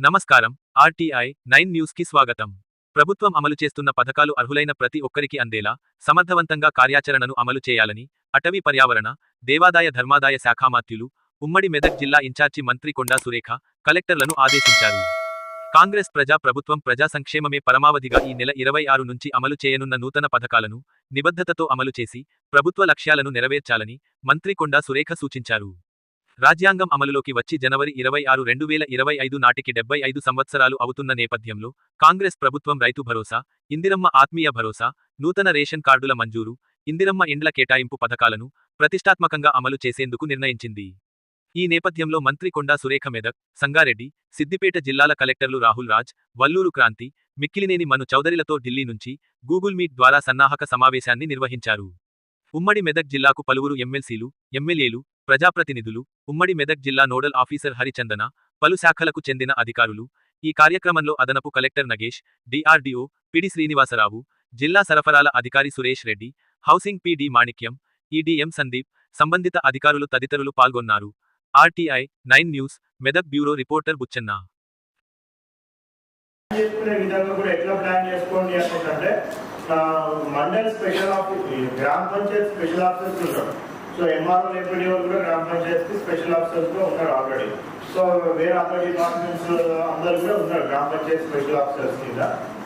నమస్కారం. RTI 9 news కి స్వాగతం. ప్రభుత్వం అమలు చేస్తున్న పథకాలు అర్హులైన ప్రతి ఒక్కరికి అందేలా సమర్థవంతంగా కార్యాచరణను అమలు చేయాలని అటవీ పర్యావరణ, దేవాదాయ ధర్మాదాయ శాఖామాత్యులు, ఉమ్మడి మెదక్ జిల్లా ఇన్ఛార్జి మంత్రి కొండా సురేఖ కలెక్టర్లను ఆదేశించారు. కాంగ్రెస్ ప్రభుత్వం ప్రజా సంక్షేమమే పరమావధిగా ఈ నెల 26 నుంచి అమలు చేయనున్న నూతన పథకాలను నిబద్ధతతో అమలు చేసి ప్రభుత్వ లక్ష్యాలను నెరవేర్చాలని మంత్రి కొండా సురేఖ సూచించారు. రాజ్యాంగం అమలులోకి వచ్చి జనవరి 26, 2025 నాటికి 75 సంవత్సరాలు అవుతున్న నేపథ్యంలో కాంగ్రెస్ ప్రభుత్వం రైతు భరోసా, ఇందిరమ్మ ఆత్మీయ భరోసా, నూతన రేషన్ కార్డుల మంజూరు, ఇందిరమ్మ ఇండ్ల కేటాయింపు పథకాలను ప్రతిష్టాత్మకంగా అమలు చేసేందుకు నిర్ణయించింది. ఈ నేపథ్యంలో మంత్రి కొండా సురేఖ మెదక్, సంగారెడ్డి, సిద్దిపేట జిల్లాల కలెక్టర్లు రాహుల్ రాజ్, వల్లూరు క్రాంతి, మిక్కిలినేని మను చౌదరిలతో ఢిల్లీ నుంచి గూగుల్ మీట్ ద్వారా సన్నాహక సమావేశాన్ని నిర్వహించారు. ఉమ్మడి మెదక్ జిల్లాకు పలువురు ఎమ్మెల్సీలు, ఎమ్మెల్యేలు, ప్రజాప్రతినిధులు, ఉమ్మడి మెదక్ జిల్లా నోడల్ ఆఫీసర్ హరిచందన, పలు శాఖలకు చెందిన అధికారులు ఈ కార్యక్రమంలో అదనపు కలెక్టర్ నగేష్, డిఆర్డీఓ పిడి శ్రీనివాసరావు, జిల్లా సరఫరాల అధికారి సురేష్ రెడ్డి, హౌసింగ్ పిడి మాణిక్యం, ఈడీఎం సందీప్, సంబంధిత అధికారులు తదితరులు పాల్గొన్నారు. RTI 9 news, Medak bureau reporter Buchanna. Mandal special office, గ్రామ పంచాయత్ స్పెషల్ ఆఫీసర్స్ ఉంటారు. సో ఎంఆర్ఓ ఎంపీడీఓ కూడా గ్రామ పంచాయతీ స్పెషల్ ఆఫీసర్స్ కూడా ఉన్నారు ఆల్రెడీ. సో వేరే అదర్ డిపార్ట్మెంట్స్ అందరు కూడా ఉన్నారు గ్రామ పంచాయతీ స్పెషల్ ఆఫీసర్స్ కింద.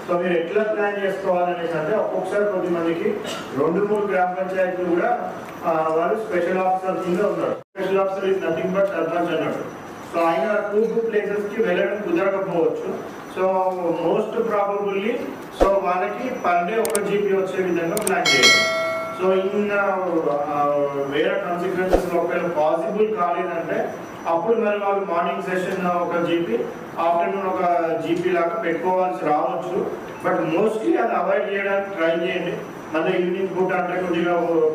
సో మీరు ఎట్లా ప్లాన్ చేసుకోవాలనేసి అంటే ఒక్కొక్కసారి కొద్దిమందికి 2-3 గ్రామ పంచాయతీలు కూడా వాళ్ళు స్పెషల్ ఆఫీసర్ కింద ఉన్నారు. Special officer is nothing but sarpanch అన్నట్టు. సో ఆయన 2 ప్లేసెస్కి వెళ్ళడం కుదరకపోవచ్చు. సో మోస్ట్ ప్రాబబుల్లీ సో వాళ్ళకి పర్ డే 1 జీబీ వచ్చే విధంగా ప్లాన్ చేయాలి. సో ఇన్ వేరే కాన్సిక్వెన్సెస్ ఒకవేళ పాసిబుల్ కాలేదంటే అప్పుడు మరి వాళ్ళు morning session 1 GB, afternoon 1 GB లాగా పెట్టుకోవాల్సి రావచ్చు. బట్ మోస్ట్లీ అది అవాయిడ్ చేయడానికి ట్రై చేయండి. మళ్ళీ ఈవినింగ్ పూట అంటే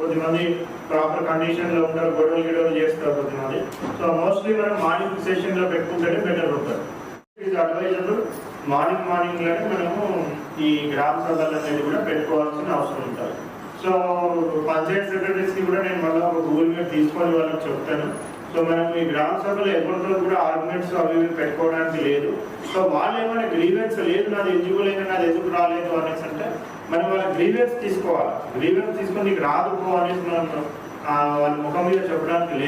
కొద్దిమంది ప్రాపర్ కండిషన్లో ఉంటారు, గొడవలు చేస్తారు కొద్దిమంది. సో మోస్ట్లీ మనం మార్నింగ్ సెషన్లో పెట్టుకుంటేనే బెటర్ ఉంటుంది. ఇది అడ్వైజబుల్. మార్నింగ్లోనే మనము ఈ గ్రామ సభలు అనేది కూడా పెట్టుకోవాల్సిన అవసరం ఉంటుంది. సో పంచాయత్ సెక్రటరీస్కి కూడా నేను మళ్ళీ ఒక గూగుల్ మీట్ తీసుకొని వాళ్ళకి చెప్తాను. సో మనం ఈ గ్రామ సభలు ఎవరితో కూడా ఆర్గ్యుమెంట్స్ అవి పెట్టుకోవడానికి లేదు. సో వాళ్ళు ఏమైనా గ్రీవెన్స్ లేదు, నాది ఎలిజిబుల్ అయినా నాది ఎందుకు రాలేదు అనేసి అంటే మనం వాళ్ళ గ్రీవెన్స్ తీసుకోవాలి. గ్రీవెన్స్ తీసుకొని నీకు రాదు అనేసి మనం వాళ్ళ ముఖం మీద చెప్పడానికి లేదు.